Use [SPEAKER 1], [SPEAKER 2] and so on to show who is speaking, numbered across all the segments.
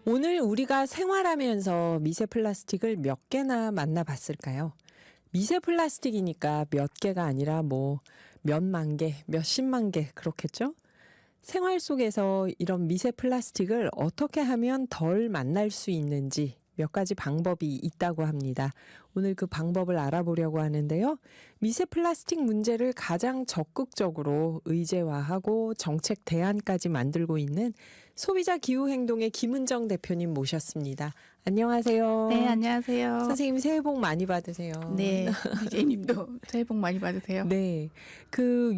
[SPEAKER 1] 오늘 우리가 생활하면서 미세 플라스틱을 몇 개나 만나봤을까요? 미세 플라스틱이니까 몇 개가 아니라 뭐 몇만 개, 몇십만 개 그렇겠죠? 생활 속에서 이런 미세 플라스틱을 어떻게 하면 덜 만날 수 있는지 몇 가지 방법이 있다고 합니다. 오늘 그 방법을 알아보려고 하는데요. 미세 플라스틱 문제를 가장 적극적으로 의제화하고 정책 대안까지 만들고 있는 소비자 기후행동의 김은정 대표님 모셨습니다. 안녕하세요.
[SPEAKER 2] 네, 안녕하세요.
[SPEAKER 1] 선생님 새해 복 많이 받으세요.
[SPEAKER 2] 네, DJ님도 새해 복 많이 받으세요.
[SPEAKER 1] 네,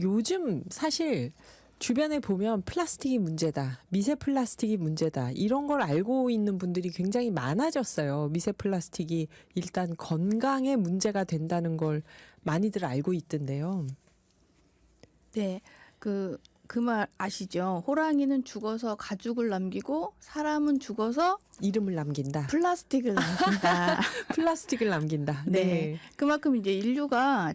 [SPEAKER 1] 요즘 사실 주변에 보면 플라스틱이 문제다, 미세 플라스틱이 문제다 이런 걸 알고 있는 분들이 굉장히 많아졌어요. 미세 플라스틱이 일단 건강에 문제가 된다는 걸 많이들 알고 있던데요.
[SPEAKER 2] 네, 그 말 아시죠? 호랑이는 죽어서 가죽을 남기고 사람은 죽어서
[SPEAKER 1] 이름을 남긴다.
[SPEAKER 2] 플라스틱을 남긴다.
[SPEAKER 1] 플라스틱을 남긴다. 네.
[SPEAKER 2] 네. 그만큼 이제 인류가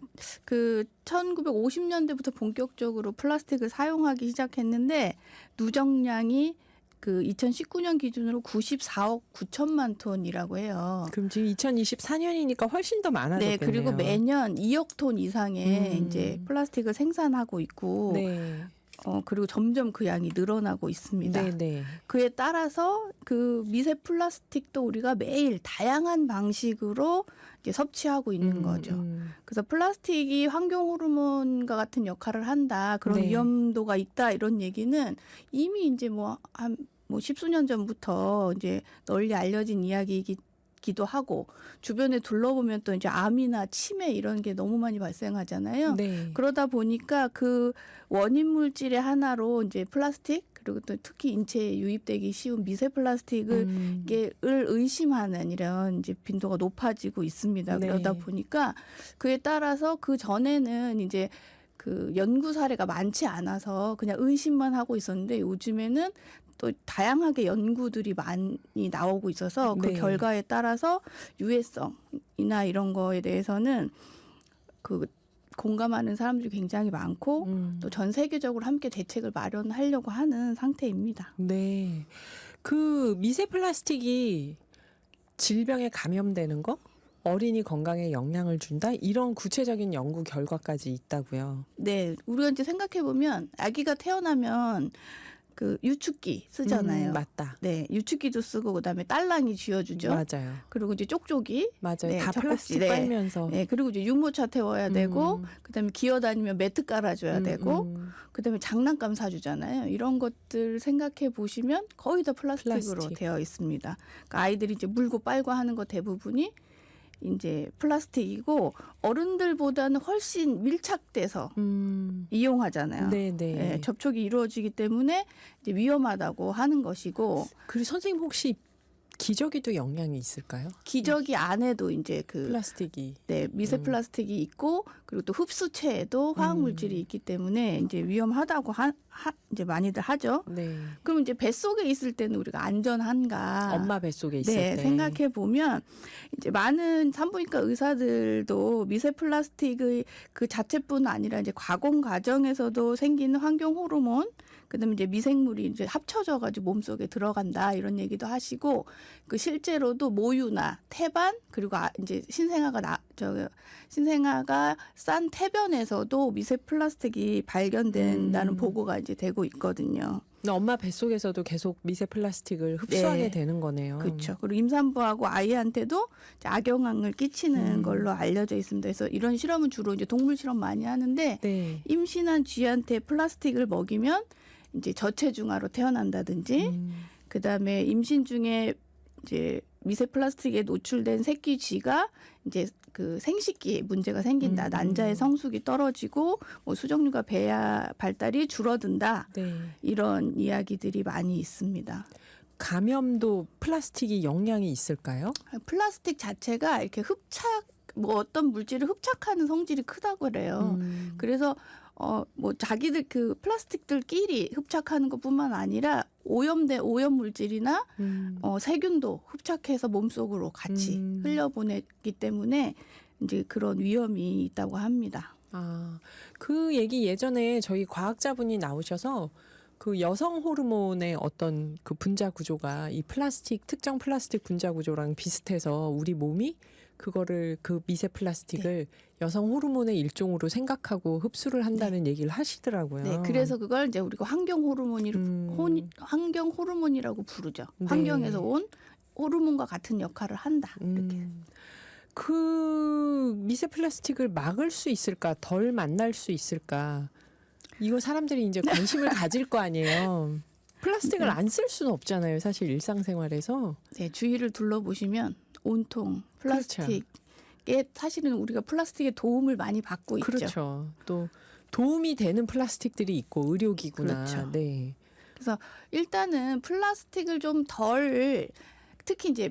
[SPEAKER 2] 1950년대부터 본격적으로 플라스틱을 사용하기 시작했는데 누적량이 2019년 기준으로 94억 9천만 톤이라고 해요.
[SPEAKER 1] 그럼 지금 2024년이니까 훨씬 더 많아졌겠네요.
[SPEAKER 2] 네, 그리고 매년 2억 톤 이상의 이제 플라스틱을 생산하고 있고,
[SPEAKER 1] 네.
[SPEAKER 2] 그리고 점점 그 양이 늘어나고 있습니다.
[SPEAKER 1] 네, 네.
[SPEAKER 2] 그에 따라서 그 미세 플라스틱도 우리가 매일 다양한 방식으로 이제 섭취하고 있는 거죠. 그래서 플라스틱이 환경 호르몬과 같은 역할을 한다, 그런
[SPEAKER 1] 네.
[SPEAKER 2] 위험도가 있다 이런 얘기는 이미 이제 한 십수년 전부터 이제 널리 알려진 이야기이기도 하고, 주변에 둘러보면 또 이제 암이나 치매 이런 게 너무 많이 발생하잖아요.
[SPEAKER 1] 네.
[SPEAKER 2] 그러다 보니까 그 원인 물질의 하나로 이제 플라스틱, 그리고 또 특히 인체에 유입되기 쉬운 미세 플라스틱을 의심하는 이런 이제 빈도가 높아지고 있습니다.
[SPEAKER 1] 네.
[SPEAKER 2] 그러다 보니까 그에 따라서 그 전에는 이제 그 연구 사례가 많지 않아서 그냥 의심만 하고 있었는데, 요즘에는 또 다양하게 연구들이 많이 나오고 있어서 그
[SPEAKER 1] 네.
[SPEAKER 2] 결과에 따라서 유해성이나 이런 거에 대해서는 공감하는 사람들이 굉장히 많고 또 전 세계적으로 함께 대책을 마련하려고 하는 상태입니다.
[SPEAKER 1] 네. 그 미세 플라스틱이 질병에 감염되는 거? 어린이 건강에 영향을 준다? 이런 구체적인 연구 결과까지 있다고요.
[SPEAKER 2] 네, 우리가 이제 생각해 보면 아기가 태어나면 그 유축기 쓰잖아요.
[SPEAKER 1] 맞다.
[SPEAKER 2] 네, 유축기도 쓰고 그다음에 딸랑이 쥐어주죠.
[SPEAKER 1] 맞아요.
[SPEAKER 2] 그리고 이제 쪽쪽이.
[SPEAKER 1] 맞아요.
[SPEAKER 2] 네,
[SPEAKER 1] 다 플라스틱
[SPEAKER 2] 네.
[SPEAKER 1] 빨면서.
[SPEAKER 2] 네, 그리고 이제 유모차 태워야 되고, 그다음에 기어다니면 매트 깔아줘야 되고, 그다음에 장난감 사주잖아요. 이런 것들 생각해 보시면 거의 다 플라스틱으로
[SPEAKER 1] 플라스틱.
[SPEAKER 2] 되어 있습니다. 그러니까 아이들이 이제 물고 빨고 하는 거 대부분이 이제 플라스틱이고, 어른들보다는 훨씬 밀착돼서 이용하잖아요.
[SPEAKER 1] 네네.
[SPEAKER 2] 네, 접촉이 이루어지기 때문에 이제 위험하다고 하는 것이고.
[SPEAKER 1] 그리고 선생님 혹시 기저귀도 영향이 있을까요?
[SPEAKER 2] 기저귀 안에도 이제
[SPEAKER 1] 플라스틱이.
[SPEAKER 2] 네, 미세 플라스틱이 있고, 그리고 또 흡수체에도 화학 물질이 있기 때문에 이제 위험하다고 이제 많이들 하죠.
[SPEAKER 1] 네.
[SPEAKER 2] 그럼 이제 뱃속에 있을 때는 우리가 안전한가?
[SPEAKER 1] 엄마 뱃속에 있을
[SPEAKER 2] 네,
[SPEAKER 1] 때.
[SPEAKER 2] 생각해 보면 이제 많은 산부인과 의사들도 미세 플라스틱의 그 자체뿐 아니라 이제 가공 과정에서도 생기는 환경 호르몬, 그다음에 이제 미생물이 이제 합쳐져 가지고 몸속에 들어간다 이런 얘기도 하시고, 그 실제로도 모유나 태반, 그리고 이제 신생아가 싼 태변에서도 미세 플라스틱이 발견된다는 보고가 이제 되고 있거든요.
[SPEAKER 1] 엄마 뱃속에서도 계속 미세 플라스틱을 흡수하게
[SPEAKER 2] 네.
[SPEAKER 1] 되는 거네요.
[SPEAKER 2] 그렇죠. 그리고 임산부하고 아이한테도 이제 악영향을 끼치는 걸로 알려져 있습니다. 그래서 이런 실험은 주로 이제 동물 실험 많이 하는데,
[SPEAKER 1] 네.
[SPEAKER 2] 임신한 쥐한테 플라스틱을 먹이면 이제 저체중아로 태어난다든지, 그다음에 임신 중에 이제 미세 플라스틱에 노출된 새끼 쥐가 이제 그 생식기에 문제가 생긴다. 난자의 성숙이 떨어지고 뭐 수정류가 배아 발달이 줄어든다.
[SPEAKER 1] 네.
[SPEAKER 2] 이런 이야기들이 많이 있습니다.
[SPEAKER 1] 감염도 플라스틱이 영향이 있을까요?
[SPEAKER 2] 플라스틱 자체가 이렇게 어떤 물질을 흡착하는 성질이 크다고 그래요. 그래서 자기들 그 플라스틱들끼리 흡착하는 것뿐만 아니라 오염 물질이나 세균도 흡착해서 몸속으로 같이 흘려보내기 때문에 이제 그런 위험이 있다고 합니다.
[SPEAKER 1] 그 얘기 예전에 저희 과학자분이 나오셔서 그 여성 호르몬의 어떤 그 분자 구조가 이 플라스틱 특정 플라스틱 분자 구조랑 비슷해서 우리 몸이 그거를 그 미세 플라스틱을 여성 호르몬의 일종으로 생각하고 흡수를 한다는 얘기를 하시더라고요.
[SPEAKER 2] 네, 그래서 그걸 이제 우리가 환경 호르몬이라고 부르죠.
[SPEAKER 1] 네.
[SPEAKER 2] 환경에서 온 호르몬과 같은 역할을 한다. 이렇게.
[SPEAKER 1] 그 미세 플라스틱을 막을 수 있을까? 덜 만날 수 있을까? 이거 사람들이 이제 관심을 가질 거 아니에요. 플라스틱을 안 쓸 수는 없잖아요. 사실 일상생활에서.
[SPEAKER 2] 네, 주위를 둘러보시면 온통 플라스틱에 사실은 우리가 플라스틱의 도움을 많이 받고 있죠.
[SPEAKER 1] 그렇죠. 또 도움이 되는 플라스틱들이 있고 의료기구나.
[SPEAKER 2] 그렇죠.
[SPEAKER 1] 네.
[SPEAKER 2] 그래서 일단은 플라스틱을 좀 덜 특히 이제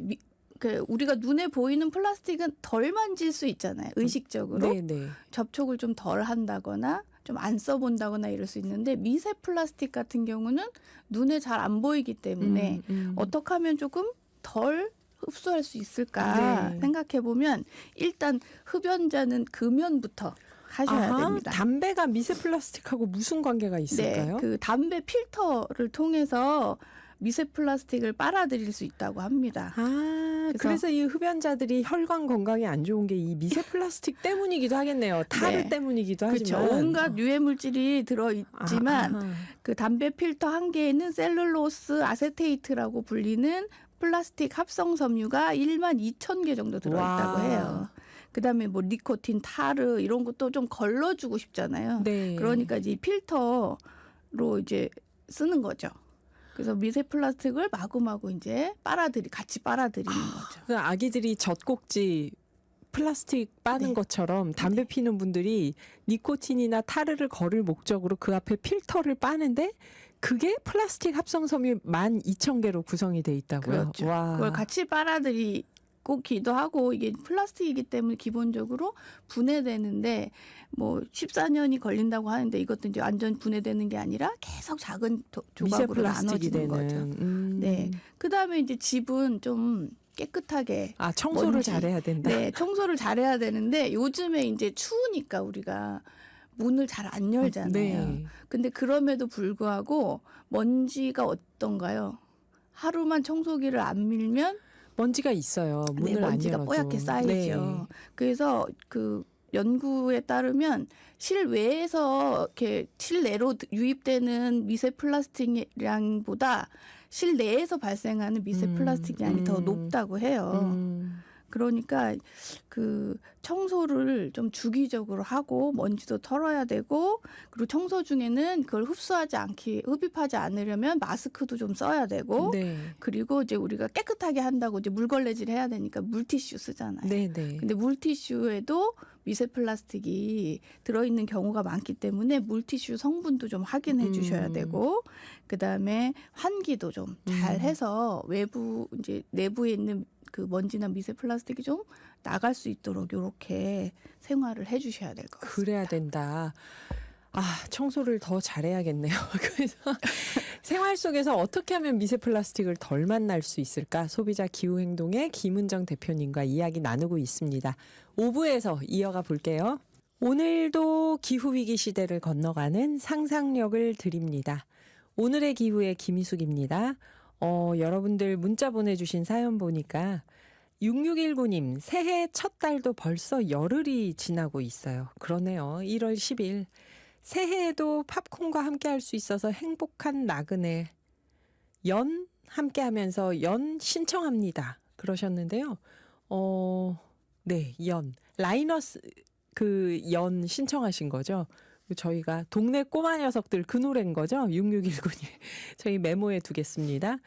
[SPEAKER 2] 우리가 눈에 보이는 플라스틱은 덜 만질 수 있잖아요. 의식적으로
[SPEAKER 1] 네.
[SPEAKER 2] 접촉을 좀 덜 한다거나 좀 안 써본다거나 이럴 수 있는데 미세 플라스틱 같은 경우는 눈에 잘 안 보이기 때문에 어떻게 하면 조금 덜 흡수할 수 있을까
[SPEAKER 1] 네.
[SPEAKER 2] 생각해 보면 일단 흡연자는 금연부터 하셔야 됩니다.
[SPEAKER 1] 담배가 미세 플라스틱하고 무슨 관계가 있을까요?
[SPEAKER 2] 네, 그 담배 필터를 통해서 미세 플라스틱을 빨아들일 수 있다고 합니다.
[SPEAKER 1] 그래서 이 흡연자들이 혈관 건강에 안 좋은 게 이 미세 플라스틱 때문이기도 하겠네요. 타르
[SPEAKER 2] 네.
[SPEAKER 1] 때문이기도
[SPEAKER 2] 그렇죠.
[SPEAKER 1] 하지만.
[SPEAKER 2] 온갖 유해 물질이 들어있지만 그 담배 필터 한 개에는 셀룰로스 아세테이트라고 불리는 플라스틱 합성 섬유가 12,000개 정도 들어있다고 해요. 그다음에 뭐 니코틴, 타르 이런 것도 좀 걸러주고 싶잖아요.
[SPEAKER 1] 네.
[SPEAKER 2] 그러니까 이제 필터로 이제 쓰는 거죠. 그래서 미세 플라스틱을 마구마구 이제 같이 빨아들이는 거죠.
[SPEAKER 1] 그 아기들이 젖꼭지 플라스틱 빠는
[SPEAKER 2] 네.
[SPEAKER 1] 것처럼 담배 피는 분들이 니코틴이나 타르를 걸을 목적으로 그 앞에 필터를 빠는데 그게 플라스틱 합성 섬유 12,000개로 구성이 돼 있다고요.
[SPEAKER 2] 그렇죠.
[SPEAKER 1] 와.
[SPEAKER 2] 그걸 같이 빨아들이고 기도하고 이게 플라스틱이기 때문에 기본적으로 분해되는데 뭐 14년이 걸린다고 하는데 이것도 이제 완전 분해되는 게 아니라 계속 작은
[SPEAKER 1] 미세
[SPEAKER 2] 조각으로
[SPEAKER 1] 플라스틱이
[SPEAKER 2] 나눠지는
[SPEAKER 1] 되는.
[SPEAKER 2] 거죠. 네. 그다음에 이제 집은 좀 깨끗하게
[SPEAKER 1] 청소를
[SPEAKER 2] 먼지.
[SPEAKER 1] 잘해야 된다.
[SPEAKER 2] 네, 청소를 잘해야 되는데 요즘에 이제 추우니까 우리가 문을 잘 안 열잖아요.
[SPEAKER 1] 네.
[SPEAKER 2] 근데 그럼에도 불구하고 먼지가 어떤가요? 하루만 청소기를 안 밀면
[SPEAKER 1] 먼지가 있어요. 문을
[SPEAKER 2] 먼지가
[SPEAKER 1] 안 열어도.
[SPEAKER 2] 뽀얗게 쌓이죠.
[SPEAKER 1] 네.
[SPEAKER 2] 그래서 그 연구에 따르면 실외에서 이렇게 실내로 유입되는 미세 플라스틱량보다 실내에서 발생하는 미세 플라스틱량이 더 높다고 해요. 그러니까 그 청소를 좀 주기적으로 하고 먼지도 털어야 되고 그리고 청소 중에는 그걸 흡입하지 않으려면 마스크도 좀 써야 되고
[SPEAKER 1] 네.
[SPEAKER 2] 그리고 이제 우리가 깨끗하게 한다고 이제 물걸레질 해야 되니까 물티슈 쓰잖아요.
[SPEAKER 1] 네.
[SPEAKER 2] 근데 물티슈에도 미세 플라스틱이 들어있는 경우가 많기 때문에 물티슈 성분도 좀 확인해 주셔야 되고 그다음에 환기도 좀 잘 해서 이제 내부에 있는 그 먼지나 미세 플라스틱이 좀 나갈 수 있도록 이렇게 생활을 해 주셔야 될 것 같습니다.
[SPEAKER 1] 그래야 된다. 청소를 더 잘해야겠네요. 그래서 생활 속에서 어떻게 하면 미세 플라스틱을 덜 만날 수 있을까? 소비자 기후행동의 김은정 대표님과 이야기 나누고 있습니다. 5부에서 이어가 볼게요. 오늘도 기후위기 시대를 건너가는 상상력을 드립니다. 오늘의 기후의 김희숙입니다. 여러분들 문자 보내주신 사연 보니까 6619님 새해 첫 달도 벌써 열흘이 지나고 있어요. 그러네요. 1월 10일. 새해에도 팝콘과 함께 할 수 있어서 행복한 나그네. 연 함께 하면서 연 신청합니다. 그러셨는데요. 네, 연. 라이너스 그 연 신청하신 거죠. 저희가 동네 꼬마 녀석들 그 노래인 거죠. 6619님. 저희 메모에 두겠습니다.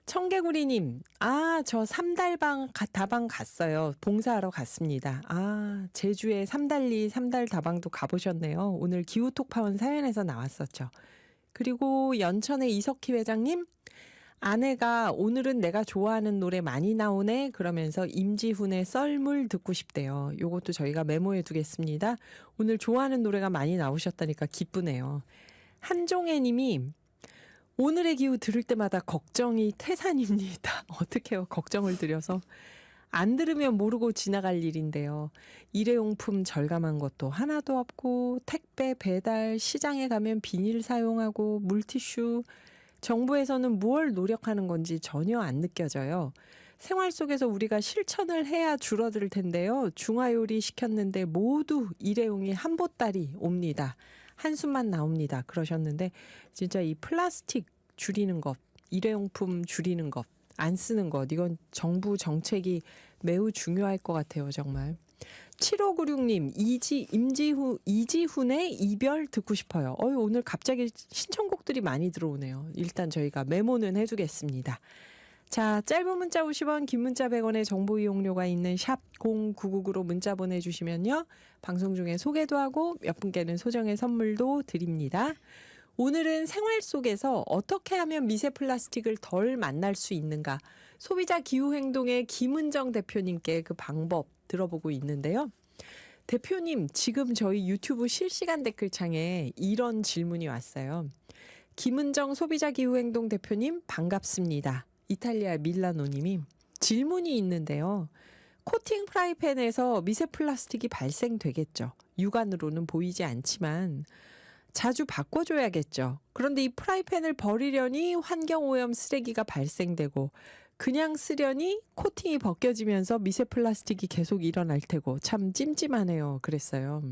[SPEAKER 1] 청개구리님, 저 다방 갔어요. 봉사하러 갔습니다. 제주에 삼달 다방도 가보셨네요. 오늘 기후톡파원 사연에서 나왔었죠. 그리고 연천의 이석희 회장님, 아내가 오늘은 내가 좋아하는 노래 많이 나오네 그러면서 임지훈의 썰물 듣고 싶대요. 요것도 저희가 메모해 두겠습니다. 오늘 좋아하는 노래가 많이 나오셨다니까 기쁘네요. 한종애 님이 오늘의 기후 들을 때마다 걱정이 태산입니다. 어떡해요. 걱정을 드려서. 안 들으면 모르고 지나갈 일인데요. 일회용품 절감한 것도 하나도 없고 택배, 배달, 시장에 가면 비닐 사용하고 물티슈, 정부에서는 무얼 노력하는 건지 전혀 안 느껴져요. 생활 속에서 우리가 실천을 해야 줄어들 텐데요. 중화요리 시켰는데 모두 일회용이 한 보따리 옵니다. 한숨만 나옵니다. 그러셨는데 진짜 이 플라스틱 줄이는 것, 일회용품 줄이는 것, 안 쓰는 것, 이건 정부 정책이 매우 중요할 것 같아요. 정말. 7596님, 이지훈의 이별 듣고 싶어요. 오늘 갑자기 신청곡들이 많이 들어오네요. 일단 저희가 메모는 해두겠습니다. 자, 짧은 문자 50원, 긴 문자 100원의 정보 이용료가 있는 샵 0999로 문자 보내주시면요. 방송 중에 소개도 하고 몇 분께는 소정의 선물도 드립니다. 오늘은 생활 속에서 어떻게 하면 미세 플라스틱을 덜 만날 수 있는가, 소비자 기후행동의 김은정 대표님께 그 방법 들어보고 있는데요. 대표님, 지금 저희 유튜브 실시간 댓글창에 이런 질문이 왔어요. 김은정 소비자 기후행동 대표님 반갑습니다. 이탈리아 밀라노님이 질문이 있는데요. 코팅 프라이팬에서 미세 플라스틱이 발생되겠죠. 육안으로는 보이지 않지만 자주 바꿔줘야겠죠. 그런데 이 프라이팬을 버리려니 환경오염 쓰레기가 발생되고 그냥 쓰려니 코팅이 벗겨지면서 미세 플라스틱이 계속 일어날 테고 참 찜찜하네요. 그랬어요.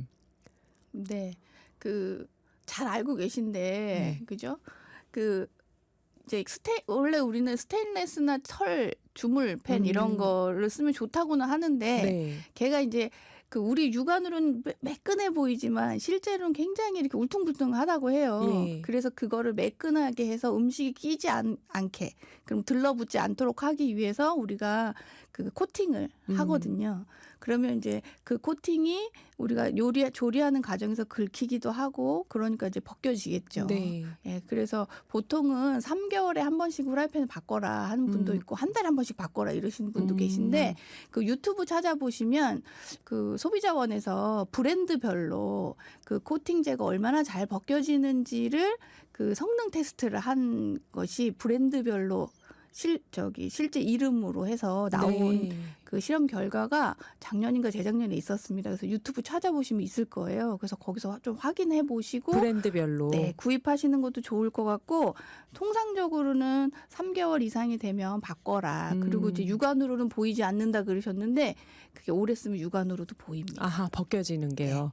[SPEAKER 2] 네, 그 잘 알고 계신데, 그죠? 그 이제 원래 우리는 스테인레스나 철 주물팬 이런 거를 쓰면 좋다고는 하는데,
[SPEAKER 1] 네.
[SPEAKER 2] 걔가 이제 그 우리 육안으로는 매끈해 보이지만 실제로는 굉장히 이렇게 울퉁불퉁하다고 해요.
[SPEAKER 1] 예.
[SPEAKER 2] 그래서 그거를 매끈하게 해서 음식이 끼지 않게, 그럼 들러붙지 않도록 하기 위해서 우리가 그 코팅을 하거든요. 그러면 이제 그 코팅이 우리가 조리하는 과정에서 긁히기도 하고 그러니까 이제 벗겨지겠죠.
[SPEAKER 1] 네.
[SPEAKER 2] 예, 그래서 보통은 3개월에 한 번씩 후라이팬을 바꿔라 하는 분도 있고 한 달에 한 번씩 바꿔라 이러시는 분도 계신데, 그 유튜브 찾아보시면 그 소비자원에서 브랜드별로 그 코팅 제거 얼마나 잘 벗겨지는지를 그 성능 테스트를 한 것이 브랜드별로 실제 이름으로 해서 나온
[SPEAKER 1] 네.
[SPEAKER 2] 그 실험 결과가 작년인가 재작년에 있었습니다. 그래서 유튜브 찾아보시면 있을 거예요. 그래서 거기서 좀 확인해 보시고
[SPEAKER 1] 브랜드별로.
[SPEAKER 2] 네, 구입하시는 것도 좋을 것 같고, 통상적으로는 3개월 이상이 되면 바꿔라. 그리고 이제 육안으로는 보이지 않는다 그러셨는데 그게 오래 쓰면 육안으로도 보입니다.
[SPEAKER 1] 아하, 벗겨지는 게요.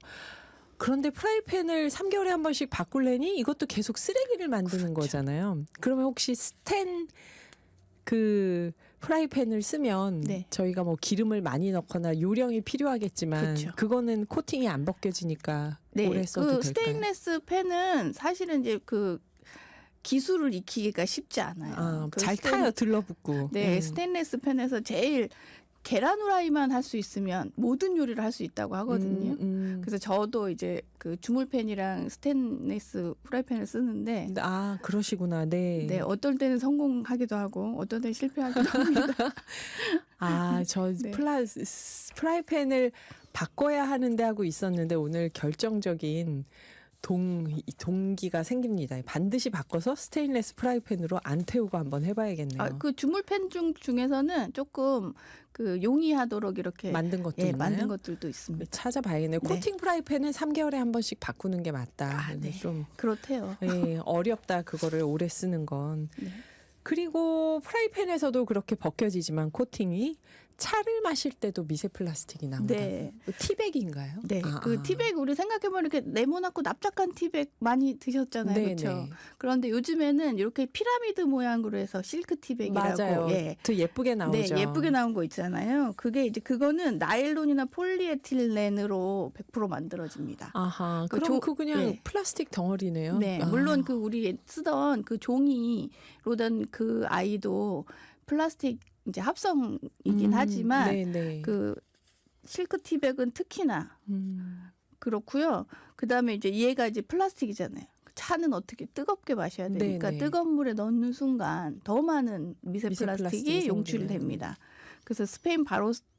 [SPEAKER 1] 그런데 프라이팬을 3개월에 한 번씩 바꾸려니 이것도 계속 쓰레기를 만드는 거잖아요. 그러면 혹시 그 프라이팬을 쓰면 저희가 뭐 기름을 많이 넣거나 요령이 필요하겠지만 그거는 코팅이 안 벗겨지니까 오래 써도 될까요?
[SPEAKER 2] 스테인레스 팬은 사실은 이제 그 기술을 익히기가 쉽지 않아요.
[SPEAKER 1] 잘 타요, 들러붙고.
[SPEAKER 2] 네, 스테인레스 팬에서 제일 계란 후라이만 할 수 있으면 모든 요리를 할 수 있다고 하거든요. 그래서 저도 이제 그 주물팬이랑 스테인레스 프라이팬을 쓰는데,
[SPEAKER 1] 그러시구나. 네.
[SPEAKER 2] 네, 어떨 때는 성공하기도 하고 어떨 때는 실패하기도 합니다.
[SPEAKER 1] 저 프라이팬을 바꿔야 하는데 하고 있었는데 오늘 결정적인 동기가 생깁니다. 반드시 바꿔서 스테인레스 프라이팬으로 안 태우고 한번 해봐야겠네요.
[SPEAKER 2] 그 주물팬 중에서는 조금 그 용이하도록 이렇게
[SPEAKER 1] 만든 것도 있나요?
[SPEAKER 2] 만든 것들도 있습니다.
[SPEAKER 1] 찾아봐야겠네요. 코팅 프라이팬은 3개월에 한 번씩 바꾸는 게 맞다.
[SPEAKER 2] 네.
[SPEAKER 1] 좀
[SPEAKER 2] 그렇대요.
[SPEAKER 1] 어렵다. 그거를 오래 쓰는 건. 그리고 프라이팬에서도 그렇게 벗겨지지만 코팅이 차를 마실 때도 미세 플라스틱이 나온다.
[SPEAKER 2] 네.
[SPEAKER 1] 티백인가요?
[SPEAKER 2] 네. 그 티백 우리 생각해보면 이렇게 네모나고 납작한 티백 많이 드셨잖아요. 그렇죠? 그런데 요즘에는 이렇게 피라미드 모양으로 해서 실크 티백이라고.
[SPEAKER 1] 맞아요. 더 예쁘게 나오죠.
[SPEAKER 2] 네, 예쁘게 나온 거 있잖아요. 그거는 나일론이나 폴리에틸렌으로 100% 만들어집니다.
[SPEAKER 1] 그럼 그냥 플라스틱 덩어리네요.
[SPEAKER 2] 네, 물론 그 우리 쓰던 그 종이로던 그 아이도 플라스틱 이제 합성이긴 하지만 그 실크 티백은 특히나 그렇고요. 그다음에 이제 얘가 이제 플라스틱이잖아요. 차는 어떻게 뜨겁게 마셔야 되니까 뜨거운 물에 넣는 순간 더 많은 미세 플라스틱이 용출됩니다. 그래서 스페인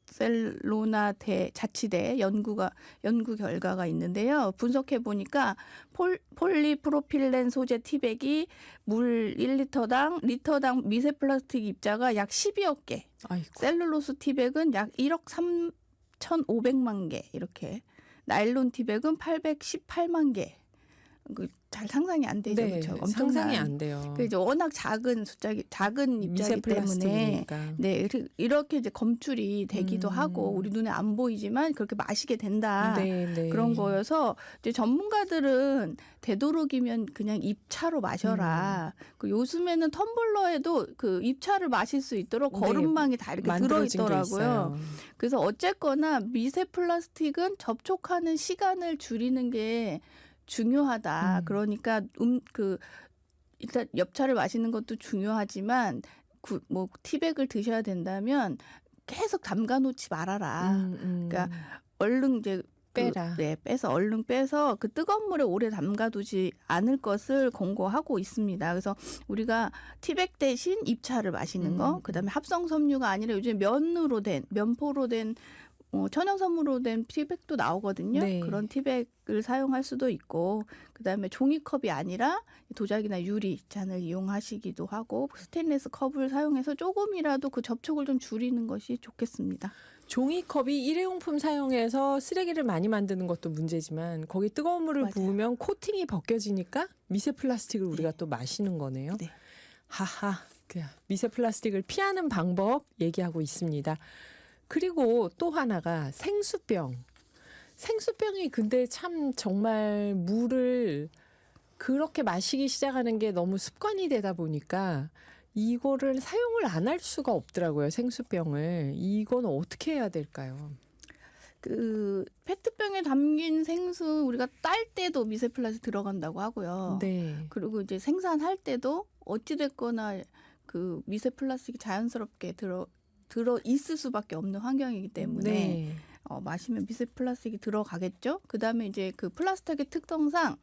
[SPEAKER 2] 바르셀로나 자치대 연구 결과가 있는데요. 분석해 보니까 폴리프로필렌 소재 티백이 물 1리터당 미세 플라스틱 입자가 약 12억 개,
[SPEAKER 1] 아이고.
[SPEAKER 2] 셀룰로스 티백은 약 1억 3,500만 개 이렇게, 나일론 티백은 818만 개. 잘 상상이 안 되죠,
[SPEAKER 1] 네,
[SPEAKER 2] 그렇죠?
[SPEAKER 1] 상상이 안 돼요.
[SPEAKER 2] 그 이제 워낙 작은
[SPEAKER 1] 미세
[SPEAKER 2] 입자이기 때문에
[SPEAKER 1] 플라스틱이니까.
[SPEAKER 2] 네, 이렇게 이제 검출이 되기도
[SPEAKER 1] 음.
[SPEAKER 2] 하고 우리 눈에 안 보이지만 그렇게 마시게 된다.
[SPEAKER 1] 네, 네.
[SPEAKER 2] 그런 거여서 이제 전문가들은 되도록이면 그냥 입차로 마셔라. 그 요즘에는 텀블러에도 그 입차를 마실 수 있도록
[SPEAKER 1] 네,
[SPEAKER 2] 거름망이 다 이렇게 들어
[SPEAKER 1] 만들어진 게
[SPEAKER 2] 있더라고요.
[SPEAKER 1] 있어요.
[SPEAKER 2] 그래서 어쨌거나 미세 플라스틱은 접촉하는 시간을 줄이는 게 중요하다. 그러니까 일단 엽차를 마시는 것도 중요하지만 뭐 티백을 드셔야 된다면 계속 담가 놓지 말아라. 그러니까 얼른 이제
[SPEAKER 1] 빼라.
[SPEAKER 2] 빼서 얼른 빼서 그 뜨거운 물에 오래 담가두지 않을 것을 권고하고 있습니다. 그래서 우리가 티백 대신 입차를 마시는 거, 그다음에 합성 섬유가 아니라 요즘 면포로 된 천연섬유로 된 티백도 나오거든요.
[SPEAKER 1] 네.
[SPEAKER 2] 그런 티백을 사용할 수도 있고, 그다음에 종이컵이 아니라 도자기나 유리 잔을 이용하시기도 하고, 스테인리스 컵을 사용해서 조금이라도 그 접촉을 좀 줄이는 것이 좋겠습니다.
[SPEAKER 1] 종이컵이 일회용품 사용해서 쓰레기를 많이 만드는 것도 문제지만 거기 뜨거운 물을
[SPEAKER 2] 맞아요.
[SPEAKER 1] 부으면 코팅이 벗겨지니까 미세 플라스틱을 우리가
[SPEAKER 2] 네.
[SPEAKER 1] 또 마시는 거네요.
[SPEAKER 2] 네.
[SPEAKER 1] 하하, 미세 플라스틱을 피하는 방법 얘기하고 있습니다. 그리고 또 하나가 생수병. 생수병이 근데 참 정말 물을 그렇게 마시기 시작하는 게 너무 습관이 되다 보니까 이거를 사용을 안 할 수가 없더라고요. 생수병을. 이건 어떻게 해야 될까요?
[SPEAKER 2] 그 페트병에 담긴 생수 우리가 딸 때도 미세 플라스틱 들어간다고 하고요.
[SPEAKER 1] 네.
[SPEAKER 2] 그리고 이제 생산할 때도 어찌 됐거나 그 미세 플라스틱이 자연스럽게 들어 있을 수밖에 없는 환경이기 때문에
[SPEAKER 1] 네.
[SPEAKER 2] 마시면 미세 플라스틱이 들어가겠죠. 그다음에 이제 그 플라스틱의 특성상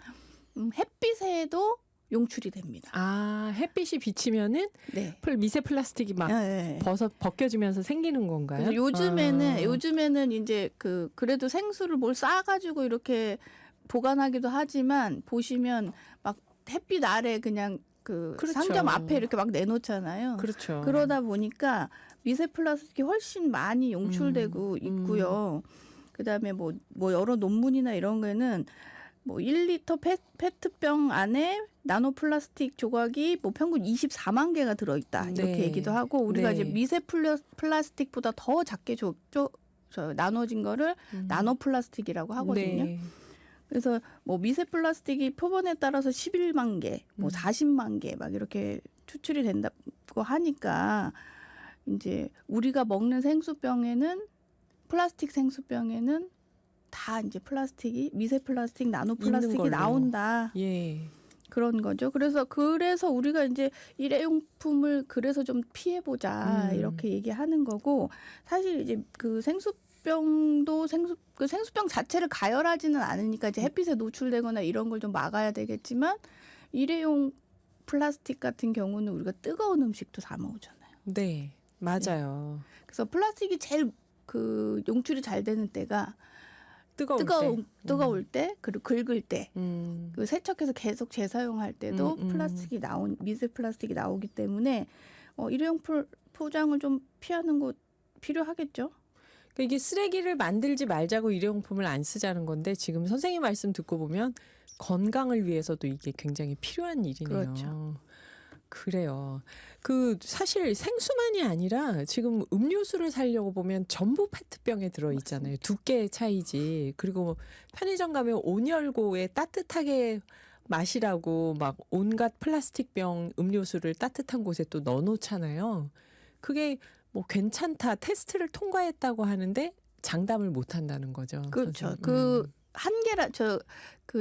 [SPEAKER 2] 햇빛에도 용출이 됩니다.
[SPEAKER 1] 아, 햇빛이 비치면은
[SPEAKER 2] 네.
[SPEAKER 1] 미세 플라스틱이 막
[SPEAKER 2] 네.
[SPEAKER 1] 벗겨지면서 생기는 건가요?
[SPEAKER 2] 그래서 요즘에는 이제 그래도 생수를 뭘 싸가지고 이렇게 보관하기도 하지만 보시면 막 햇빛 아래 그냥
[SPEAKER 1] 그렇죠.
[SPEAKER 2] 상점 앞에 이렇게 막 내놓잖아요.
[SPEAKER 1] 그렇죠.
[SPEAKER 2] 그러다 보니까 미세 플라스틱이 훨씬 많이 용출되고 있고요. 그다음에 뭐 여러 논문이나 이런 거에는 뭐 1리터 페트병 안에 나노 플라스틱 조각이 뭐 평균 24만 개가 들어있다 이렇게
[SPEAKER 1] 네.
[SPEAKER 2] 얘기도 하고 우리가
[SPEAKER 1] 네.
[SPEAKER 2] 이제 미세 플라스틱보다 더 작게 나눠진 거를 나노 플라스틱이라고 하거든요.
[SPEAKER 1] 네.
[SPEAKER 2] 그래서 뭐 미세 플라스틱이 표본에 따라서 11만 개, 뭐 40만 개 막 이렇게 추출이 된다고 하니까 이제 우리가 먹는 플라스틱 생수병에는 다 이제 미세 플라스틱, 나노 플라스틱이
[SPEAKER 1] 걸로.
[SPEAKER 2] 나온다.
[SPEAKER 1] 예.
[SPEAKER 2] 그런 거죠. 그래서 우리가 이제 일회용품을 그래서 좀 피해보자 이렇게 얘기하는 거고, 사실 이제 그 생수병도 생수병 자체를 가열하지는 않으니까 이제 햇빛에 노출되거나 이런 걸 좀 막아야 되겠지만, 일회용 플라스틱 같은 경우는 우리가 뜨거운 음식도 다 먹잖아요.
[SPEAKER 1] 네. 맞아요.
[SPEAKER 2] 그래서 플라스틱이 제일 용출이 잘 되는 때가 뜨거울 때, 그리고 긁을 때, 그 세척해서 계속 재사용할 때도 미세 플라스틱이 나오기 때문에 일회용 포장을 좀 피하는 거 필요하겠죠.
[SPEAKER 1] 그러니까 이게 쓰레기를 만들지 말자고 일회용품을 안 쓰자는 건데 지금 선생님 말씀 듣고 보면 건강을 위해서도 이게 굉장히 필요한 일이네요.
[SPEAKER 2] 그렇죠.
[SPEAKER 1] 그래요. 사실 생수만이 아니라 지금 음료수를 사려고 보면 전부 페트병에 들어 있잖아요. 두께의 차이지. 그리고 편의점 가면 온열고에 따뜻하게 마시라고 막 온갖 플라스틱병 음료수를 따뜻한 곳에 또 넣어놓잖아요. 그게 뭐 괜찮다, 테스트를 통과했다고 하는데 장담을 못 한다는 거죠.
[SPEAKER 2] 그렇죠.
[SPEAKER 1] 선생님.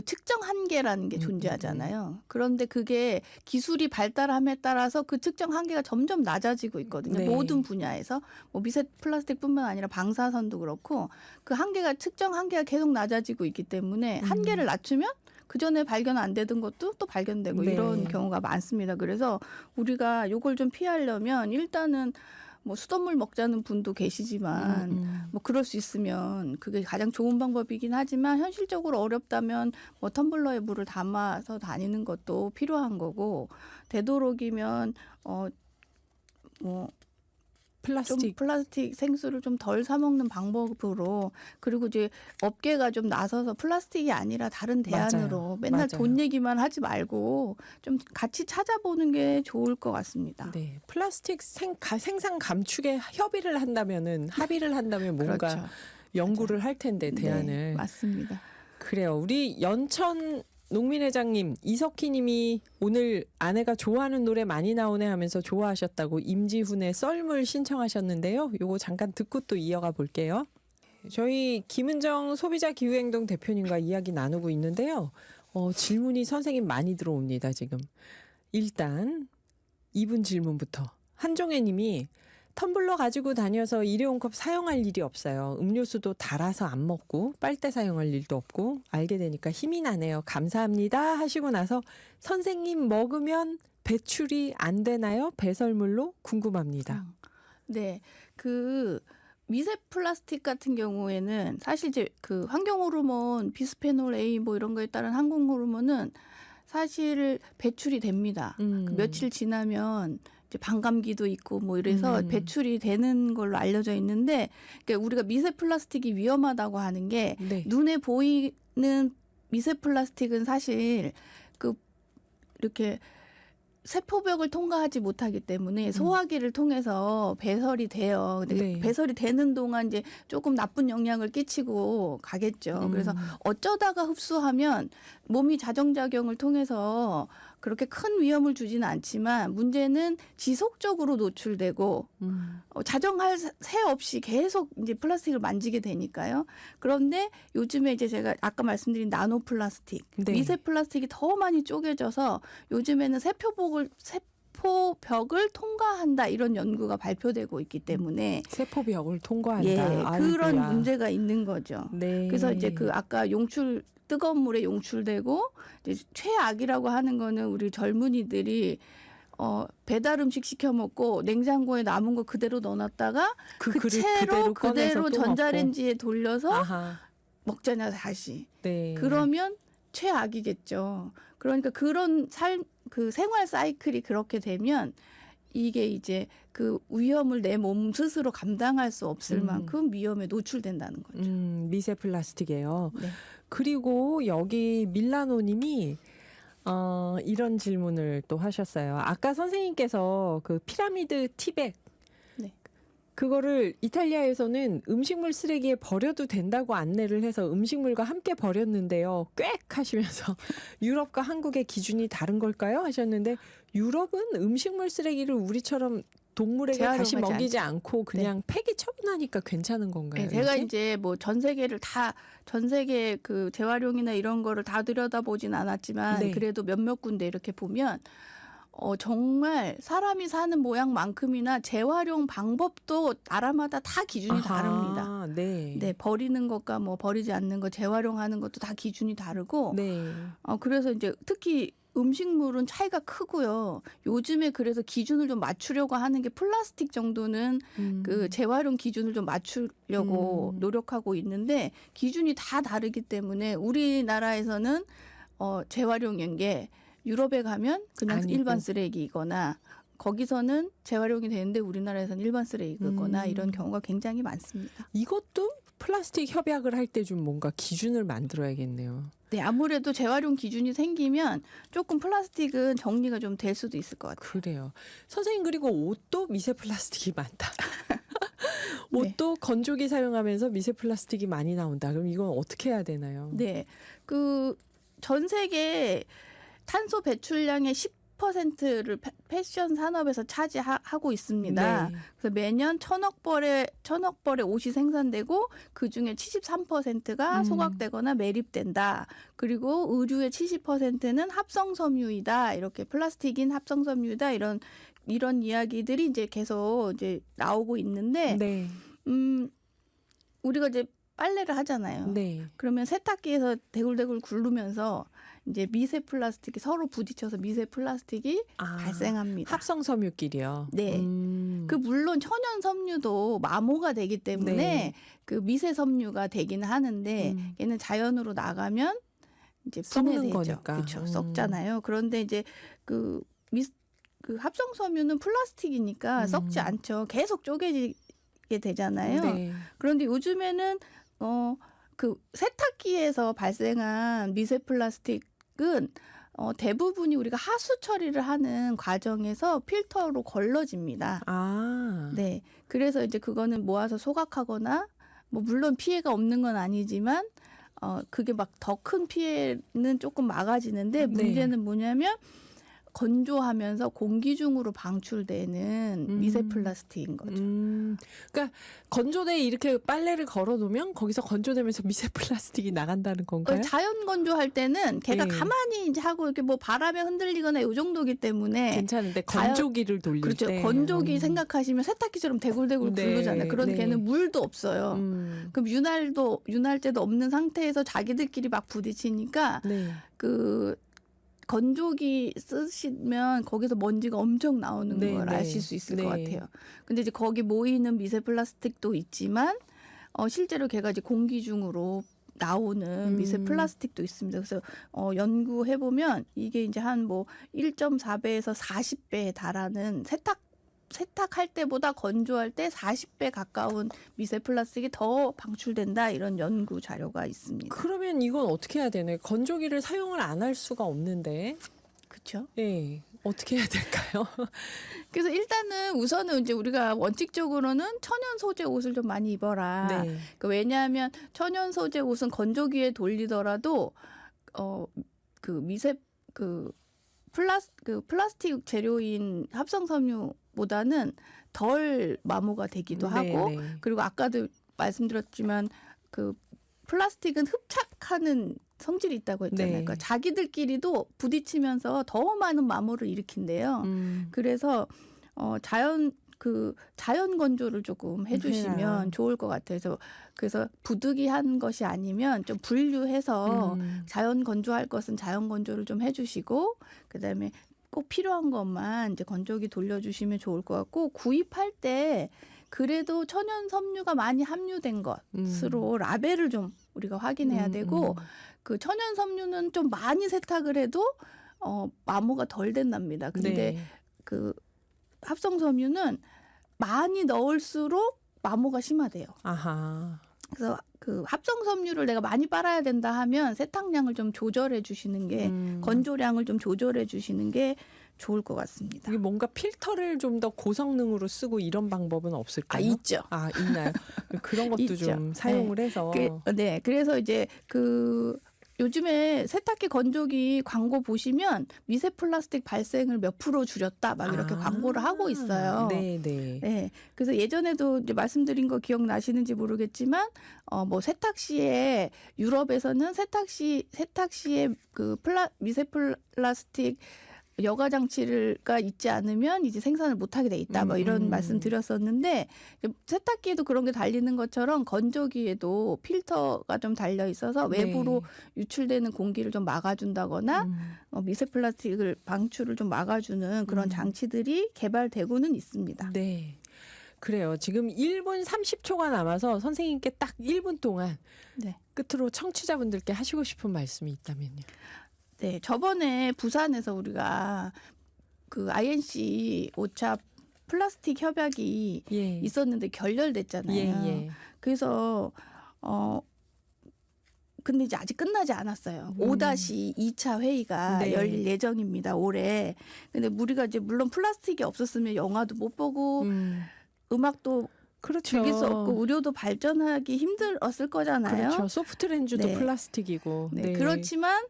[SPEAKER 2] 측정 한계라는 게 존재하잖아요. 그런데 그게 기술이 발달함에 따라서 그 측정 한계가 점점 낮아지고 있거든요.
[SPEAKER 1] 네.
[SPEAKER 2] 모든 분야에서 뭐 미세 플라스틱뿐만 아니라 방사선도 그렇고 그 측정 한계가 계속 낮아지고 있기 때문에 한계를 낮추면 그 전에 발견 안 되던 것도 또 발견되고
[SPEAKER 1] 네.
[SPEAKER 2] 이런 경우가 많습니다. 그래서 우리가 요걸 좀 피하려면 일단은 뭐 수돗물 먹자는 분도 계시지만 뭐 그럴 수 있으면 그게 가장 좋은 방법이긴 하지만 현실적으로 어렵다면 뭐 텀블러에 물을 담아서 다니는 것도 필요한 거고 되도록이면 뭐 좀 플라스틱 생수를 좀 덜 사 먹는 방법으로 그리고 이제 업계가 좀 나서서 플라스틱이 아니라 다른 대안으로
[SPEAKER 1] 맞아요.
[SPEAKER 2] 맨날
[SPEAKER 1] 맞아요.
[SPEAKER 2] 돈 얘기만 하지 말고 좀 같이 찾아보는 게 좋을 것 같습니다.
[SPEAKER 1] 네, 플라스틱 생산 감축에 협의를 한다면은 합의를 한다면 뭔가
[SPEAKER 2] 그렇죠.
[SPEAKER 1] 연구를 할 텐데
[SPEAKER 2] 네,
[SPEAKER 1] 대안을.
[SPEAKER 2] 맞습니다.
[SPEAKER 1] 그래요. 우리 연천 농민회장님, 이석희님이 오늘 아내가 좋아하는 노래 많이 나오네 하면서 좋아하셨다고 임지훈의 썰물 신청하셨는데요. 요거 잠깐 듣고 또 이어가 볼게요. 저희 김은정 소비자 기후행동 대표님과 이야기 나누고 있는데요. 질문이 선생님 많이 들어옵니다, 지금. 일단 이분 질문부터. 한종혜 님이 텀블러 가지고 다녀서 일회용 컵 사용할 일이 없어요. 음료수도 달아서 안 먹고 빨대 사용할 일도 없고 알게 되니까 힘이 나네요. 감사합니다 하시고 나서 선생님 먹으면 배출이 안 되나요? 배설물로 궁금합니다.
[SPEAKER 2] 네, 그 미세 플라스틱 같은 경우에는 사실 이제 그 환경 호르몬 비스페놀 A 뭐 이런 거에 따른 항공 호르몬은 사실 배출이 됩니다. 그 며칠 지나면 이제 반감기도 있고 뭐 이래서 배출이 되는 걸로 알려져 있는데 그러니까 우리가 미세 플라스틱이 위험하다고 하는 게
[SPEAKER 1] 네.
[SPEAKER 2] 눈에 보이는 미세 플라스틱은 사실 그 이렇게 세포벽을 통과하지 못하기 때문에 소화기를 통해서 배설이 돼요. 근데
[SPEAKER 1] 네.
[SPEAKER 2] 배설이 되는 동안 이제 조금 나쁜 영향을 끼치고 가겠죠. 그래서 어쩌다가 흡수하면 몸이 자정작용을 통해서 그렇게 큰 위험을 주지는 않지만 문제는 지속적으로 노출되고 자정할 새 없이 계속 이제 플라스틱을 만지게 되니까요. 그런데 요즘에 이제 제가 아까 말씀드린 나노 플라스틱,
[SPEAKER 1] 네.
[SPEAKER 2] 미세 플라스틱이 더 많이 쪼개져서 요즘에는 세포벽을 통과한다 이런 연구가 발표되고 있기 때문에
[SPEAKER 1] 세포벽을 통과한다.
[SPEAKER 2] 예, 그런
[SPEAKER 1] 아이고야.
[SPEAKER 2] 문제가 있는 거죠.
[SPEAKER 1] 네.
[SPEAKER 2] 그래서 이제 그 아까 뜨거운 물에 용출되고 이제 최악이라고 하는 거는 우리 젊은이들이 배달 음식 시켜 먹고 냉장고에 남은 거 그대로 넣어놨다가
[SPEAKER 1] 그
[SPEAKER 2] 그
[SPEAKER 1] 그릇
[SPEAKER 2] 채로
[SPEAKER 1] 꺼내서
[SPEAKER 2] 그대로
[SPEAKER 1] 또
[SPEAKER 2] 전자레인지에 돌려서
[SPEAKER 1] 아하.
[SPEAKER 2] 먹잖아요 다시.
[SPEAKER 1] 네.
[SPEAKER 2] 그러면 최악이겠죠. 그러니까 그런 그 생활 사이클이 그렇게 되면 이게 이제 그 위험을 내 몸 스스로 감당할 수 없을 만큼 위험에 노출된다는 거죠.
[SPEAKER 1] 미세 플라스틱이에요.
[SPEAKER 2] 네.
[SPEAKER 1] 그리고 여기 밀라노님이 이런 질문을 또 하셨어요. 아까 선생님께서 그 피라미드 티백
[SPEAKER 2] 네.
[SPEAKER 1] 그거를 이탈리아에서는 음식물 쓰레기에 버려도 된다고 안내를 해서 음식물과 함께 버렸는데요. 꽥 하시면서 유럽과 한국의 기준이 다른 걸까요? 하셨는데 유럽은 음식물 쓰레기를 우리처럼 동물에게 다시
[SPEAKER 2] 재활용하지
[SPEAKER 1] 먹이지 않고 그냥 폐기 처분하니까 괜찮은 건가요?
[SPEAKER 2] 네, 제가
[SPEAKER 1] 이게?
[SPEAKER 2] 이제 뭐 전 세계 그 재활용이나 이런 거를 다 들여다보진 않았지만
[SPEAKER 1] 네.
[SPEAKER 2] 그래도 몇몇 군데 이렇게 보면 정말 사람이 사는 모양만큼이나 재활용 방법도 나라마다 다 기준이 다릅니다.
[SPEAKER 1] 네.
[SPEAKER 2] 네, 버리는 것과 뭐 버리지 않는 것, 재활용하는 것도 다 기준이 다르고
[SPEAKER 1] 네.
[SPEAKER 2] 그래서 이제 특히 음식물은 차이가 크고요. 요즘에 그래서 기준을 좀 맞추려고 하는 게 플라스틱 정도는 그 재활용 기준을 좀 맞추려고 노력하고 있는데 기준이 다 다르기 때문에 우리나라에서는 재활용인 게 유럽에 가면 그냥
[SPEAKER 1] 아니고.
[SPEAKER 2] 일반 쓰레기이거나 거기서는 재활용이 되는데 우리나라에서는 일반 쓰레기거나 이런 경우가 굉장히 많습니다.
[SPEAKER 1] 이것도 플라스틱 협약을 할 때 좀 뭔가 기준을 만들어야겠네요.
[SPEAKER 2] 네, 아무래도 재활용 기준이 생기면 조금 플라스틱은 정리가 좀 될 수도 있을 것 같아요.
[SPEAKER 1] 그래요. 선생님 그리고 옷도 미세 플라스틱이 많다.
[SPEAKER 2] 네.
[SPEAKER 1] 옷도 건조기 사용하면서 미세 플라스틱이 많이 나온다. 그럼 이건 어떻게 해야 되나요?
[SPEAKER 2] 네, 그 전 세계 탄소 배출량의 10%를 패션 산업에서 차지하고 있습니다.
[SPEAKER 1] 네.
[SPEAKER 2] 그래서 매년 천억 벌의 옷이 생산되고 그 중에 73%가 소각되거나 매립된다. 그리고 의류의 70%는 합성 섬유이다. 이렇게 플라스틱인 합성 섬유이다. 이런 이야기들이 이제 계속 이제 나오고 있는데,
[SPEAKER 1] 네.
[SPEAKER 2] 우리가 이제 빨래를 하잖아요.
[SPEAKER 1] 네.
[SPEAKER 2] 그러면 세탁기에서 대굴대굴 굴르면서 이제 미세 플라스틱이 서로 부딪혀서 미세 플라스틱이
[SPEAKER 1] 아,
[SPEAKER 2] 발생합니다.
[SPEAKER 1] 합성 섬유끼리요.
[SPEAKER 2] 네. 그 물론 천연 섬유도 마모가 되기 때문에
[SPEAKER 1] 네.
[SPEAKER 2] 그 미세 섬유가 되기는 하는데 얘는 자연으로 나가면 이제
[SPEAKER 1] 썩는
[SPEAKER 2] 분해되죠.
[SPEAKER 1] 거니까.
[SPEAKER 2] 그렇죠. 썩잖아요. 그런데 이제 그 합성 섬유는 플라스틱이니까 썩지 않죠. 계속 쪼개지게 되잖아요.
[SPEAKER 1] 네.
[SPEAKER 2] 그런데 요즘에는 그 세탁기에서 발생한 미세 플라스틱은 대부분이 우리가 하수 처리를 하는 과정에서 필터로 걸러집니다.
[SPEAKER 1] 아.
[SPEAKER 2] 네. 그래서 이제 그거는 모아서 소각하거나 뭐 물론 피해가 없는 건 아니지만 그게 막 더 큰 피해는 조금 막아지는데
[SPEAKER 1] 네.
[SPEAKER 2] 문제는 뭐냐면 건조하면서 공기 중으로 방출되는 미세 플라스틱인 거죠.
[SPEAKER 1] 그러니까 건조대에 이렇게 빨래를 걸어 놓으면 거기서 건조되면서 미세 플라스틱이 나간다는 건가요?
[SPEAKER 2] 자연 건조할 때는 걔가
[SPEAKER 1] 예.
[SPEAKER 2] 가만히 이제 하고 이렇게 뭐 바람에 흔들리거나 이 정도기 때문에
[SPEAKER 1] 괜찮은데 건조기를 돌릴
[SPEAKER 2] 그렇죠.
[SPEAKER 1] 때
[SPEAKER 2] 건조기 생각하시면 세탁기처럼 대굴대굴
[SPEAKER 1] 네,
[SPEAKER 2] 굴르잖아요. 그런데
[SPEAKER 1] 네.
[SPEAKER 2] 걔는 물도 없어요. 그럼 윤활제도 없는 상태에서 자기들끼리 막 부딪히니까
[SPEAKER 1] 네.
[SPEAKER 2] 그 건조기 쓰시면 거기서 먼지가 엄청 나오는
[SPEAKER 1] 네,
[SPEAKER 2] 걸
[SPEAKER 1] 네.
[SPEAKER 2] 아실 수 있을 것
[SPEAKER 1] 네.
[SPEAKER 2] 같아요. 근데 이제 거기 모이는 미세 플라스틱도 있지만 실제로 걔가 이제 공기 중으로 나오는 미세 플라스틱도 있습니다. 그래서 연구해 보면 이게 이제 한 뭐 1.4배에서 40배에 달하는 세탁할 때보다 건조할 때 40배 가까운 미세 플라스틱이 더 방출된다 이런 연구 자료가 있습니다.
[SPEAKER 1] 그러면 이건 어떻게 해야 되나요? 건조기를 사용을 안 할 수가 없는데.
[SPEAKER 2] 그렇죠?
[SPEAKER 1] 예. 어떻게 해야 될까요?
[SPEAKER 2] 그래서 일단은 우선은 이제 우리가 원칙적으로는 천연 소재 옷을 좀 많이 입어라.
[SPEAKER 1] 네.
[SPEAKER 2] 왜냐하면 천연 소재 옷은 건조기에 돌리더라도 그 미세 그 플라스틱 재료인 합성 섬유보다는 덜 마모가 되기도
[SPEAKER 1] 네,
[SPEAKER 2] 하고
[SPEAKER 1] 네.
[SPEAKER 2] 그리고 아까도 말씀드렸지만 그 플라스틱은 흡착하는 성질이 있다고 했잖아요.
[SPEAKER 1] 네.
[SPEAKER 2] 그러니까 자기들끼리도 부딪히면서 더 많은 마모를 일으킨대요. 그래서 자연 건조를 조금 해주시면
[SPEAKER 1] 해라.
[SPEAKER 2] 좋을 것 같아서 그래서 부득이한 것이 아니면 좀 분류해서 자연 건조할 것은 자연 건조를 좀 해주시고 그다음에 꼭 필요한 것만 이제 건조기 돌려주시면 좋을 것 같고 구입할 때 그래도 천연 섬유가 많이 함유된 것으로 라벨을 좀 우리가 확인해야 되고 그 천연 섬유는 좀 많이 세탁을 해도 마모가 덜 된답니다. 근데
[SPEAKER 1] 네.
[SPEAKER 2] 그 합성 섬유는 많이 넣을수록 마모가 심하대요.
[SPEAKER 1] 아하.
[SPEAKER 2] 그래서 그 합성 섬유를 내가 많이 빨아야 된다 하면 세탁량을 좀 조절해 주시는 게 건조량을 좀 조절해 주시는 게 좋을 것 같습니다.
[SPEAKER 1] 이게 뭔가 필터를 좀 더 고성능으로 쓰고 이런 방법은 없을까요?
[SPEAKER 2] 있죠.
[SPEAKER 1] 아, 있나요? 그런 것도
[SPEAKER 2] 있죠.
[SPEAKER 1] 좀 사용을 해서.
[SPEAKER 2] 네. 그래서 이제 요즘에 세탁기 건조기 광고 보시면 미세 플라스틱 발생을 몇 프로 줄였다 막 이렇게 광고를 하고 있어요.
[SPEAKER 1] 네, 네.
[SPEAKER 2] 네. 그래서 예전에도 이제 말씀드린 거 기억나시는지 모르겠지만 뭐 세탁 시에 유럽에서는 세탁 시에 그 미세 플라스틱 여과 장치가 있지 않으면 이제 생산을 못하게 돼 있다. 뭐 이런 말씀 드렸었는데 세탁기에도 그런 게 달리는 것처럼 건조기에도 필터가 좀 달려 있어서 외부로 유출되는 공기를 좀 막아준다거나 미세 플라스틱을 방출을 좀 막아주는 그런 장치들이 개발되고는 있습니다.
[SPEAKER 1] 네. 그래요. 지금 1분 30초가 남아서 선생님께 딱 1분 동안
[SPEAKER 2] 네.
[SPEAKER 1] 끝으로 청취자분들께 하시고 싶은 말씀이 있다면요.
[SPEAKER 2] 네, 저번에 부산에서 우리가 그 INC 5차 플라스틱 협약이
[SPEAKER 1] 예.
[SPEAKER 2] 있었는데 결렬됐잖아요.
[SPEAKER 1] 예.
[SPEAKER 2] 그래서 근데 이제 아직 끝나지 않았어요. 5-2차 회의가
[SPEAKER 1] 네.
[SPEAKER 2] 열릴 예정입니다. 올해. 근데 우리가 이제 물론 플라스틱이 없었으면 영화도 못 보고 음악도
[SPEAKER 1] 그렇죠.
[SPEAKER 2] 즐길 수 없고 의료도 발전하기 힘들었을 거잖아요.
[SPEAKER 1] 그렇죠. 소프트렌즈도
[SPEAKER 2] 네.
[SPEAKER 1] 플라스틱이고.
[SPEAKER 2] 네. 그렇지만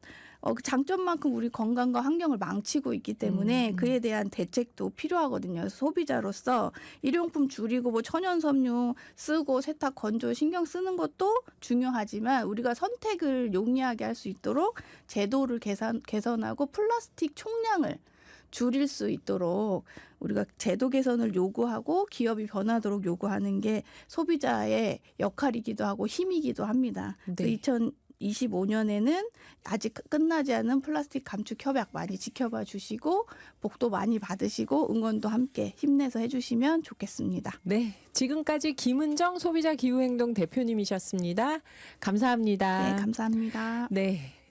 [SPEAKER 2] 그 장점만큼 우리 건강과 환경을 망치고 있기 때문에 그에 대한 대책도 필요하거든요. 그래서 소비자로서 일용품 줄이고 뭐 천연 섬유 쓰고 세탁 건조 신경 쓰는 것도 중요하지만 우리가 선택을 용이하게 할 수 있도록 제도를 개선하고 플라스틱 총량을 줄일 수 있도록 우리가 제도 개선을 요구하고 기업이 변하도록 요구하는 게 소비자의 역할이기도 하고 힘이기도 합니다.
[SPEAKER 1] 네.
[SPEAKER 2] 2025년에는 아직 끝나지 않은 플라스틱 감축 협약 많이 지켜봐 주시고 복도 많이 받으시고 응원도 함께 힘내서 해주시면 좋겠습니다.
[SPEAKER 1] 네, 지금까지 김은정 소비자 기후행동 대표님이셨습니다. 감사합니다.
[SPEAKER 2] 네, 감사합니다.
[SPEAKER 1] 네.